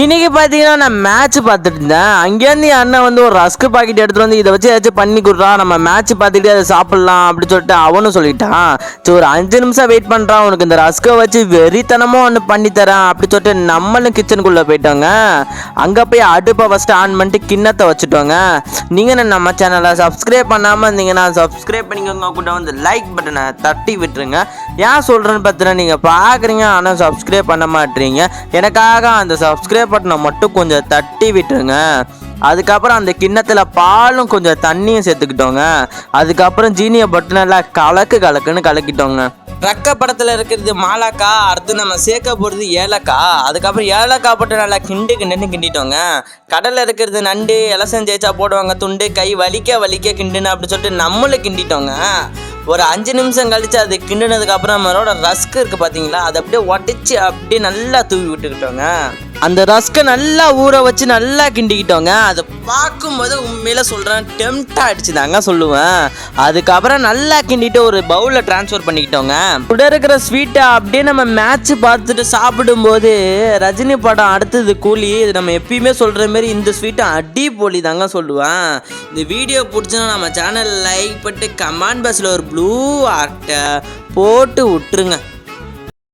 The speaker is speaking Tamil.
இன்னைக்கு பார்த்தீங்கன்னா நான் மேட்ச் பார்த்துட்டு இருந்தேன். அங்கேருந்து என் அண்ணன் வந்து ஒரு ரஸ்க் பாக்கெட் எடுத்துகிட்டு வந்து இதை வச்சு ஏதாச்சும் பண்ணி கொடுறா, நம்ம மேட்ச் பார்த்துட்டு அதை சாப்பிட்லாம் அப்படின்னு சொல்லிட்டு அவனும் சொல்லிட்டான். சரி ஒரு 5 நிமிஷம் வெயிட் பண்ணுறான், உனக்கு இந்த ரஸ்க்கை வச்சு வெறித்தனமும் ஒன்று பண்ணித்தரேன் அப்படி சொல்லிட்டு நம்மளும் கிச்சனுக்குள்ளே போயிட்டோங்க. அங்கே போய் அடுப்பை ஃபஸ்ட்டு ஆன் பண்ணிட்டு கிண்ணத்தை வச்சுட்டோங்க. நீங்கள் நம்ம சேனலை சப்ஸ்கிரைப் பண்ணாமல் இருந்தீங்கன்னா சப்ஸ்கிரைப் பண்ணிக்கோங்க, கூட வந்து லைக் பட்டனை தட்டி விட்டுருங்க. ஏன் சொல்கிறேன்னு பார்த்தீங்கன்னா நீங்கள் பார்க்குறீங்க ஆனால் சப்ஸ்கிரைப் பண்ண மாட்டீங்க. எனக்காக அந்த சப்ஸ்கிரைப் பட்டனை மட்டும் கொஞ்சம் தட்டி விட்டுருங்க. அதுக்கப்புறம் அந்த கிண்ணத்தில் பாலும் கொஞ்சம் தண்ணியும் சேர்த்துக்கிட்டோங்க. அதுக்கப்புறம் ஜீனியை பட்டு நல்லா கலக்குன்னு கலக்கிட்டோங்க. ரக்க படத்தில் இருக்கிறது மாலாக்கா, அடுத்து நம்ம சேர்க்க போகிறது ஏலக்காய். அதுக்கப்புறம் ஏலக்காய் போட்டு நல்லா கிண்டிட்டோங்க. கடலில் இருக்கிறது நண்டு, இலசம் ஜெயிச்சா போடுவாங்க துண்டு, கை வலிக்க கிண்டுன்னு அப்படி சொல்லிட்டு நம்மளும் கிண்டிட்டோங்க. ஒரு 5 நிமிஷம் கழித்து அது கிண்டினதுக்கப்புறம் நம்மளோட ரஸ்க் இருக்குது பார்த்தீங்களா, அதை அப்படியே உடச்சி அப்படியே நல்லா தூவி விட்டுக்கிட்டோங்க. அந்த ரஸ்க்கை நல்லா ஊற வச்சு நல்லா கிண்டிக்கிட்டோங்க. அதை பார்க்கும்போது உண்மையில சொல்கிறேன் டெம்ட் ஆகிடுச்சு தாங்க சொல்லுவேன். அதுக்கப்புறம் நல்லா கிண்டிட்டு ஒரு பவுலில் ட்ரான்ஸ்ஃபர் பண்ணிக்கிட்டோங்க. கூட இருக்கிற ஸ்வீட்டை அப்படியே நம்ம மேட்ச் பார்த்துட்டு சாப்பிடும்போது ரஜினி படம் அடுத்தது கூலி, இது நம்ம எப்பயுமே சொல்கிற மாரி இந்த ஸ்வீட்டை அடிப்பொலி தாங்க சொல்லுவேன். இந்த வீடியோ பிடிச்சனா நம்ம சேனல் லைக் பண்ணிட்டு கமெண்ட் பாக்ஸில் ஒரு ப்ளூ ஆர்ட்டை போட்டு விட்டுருங்க.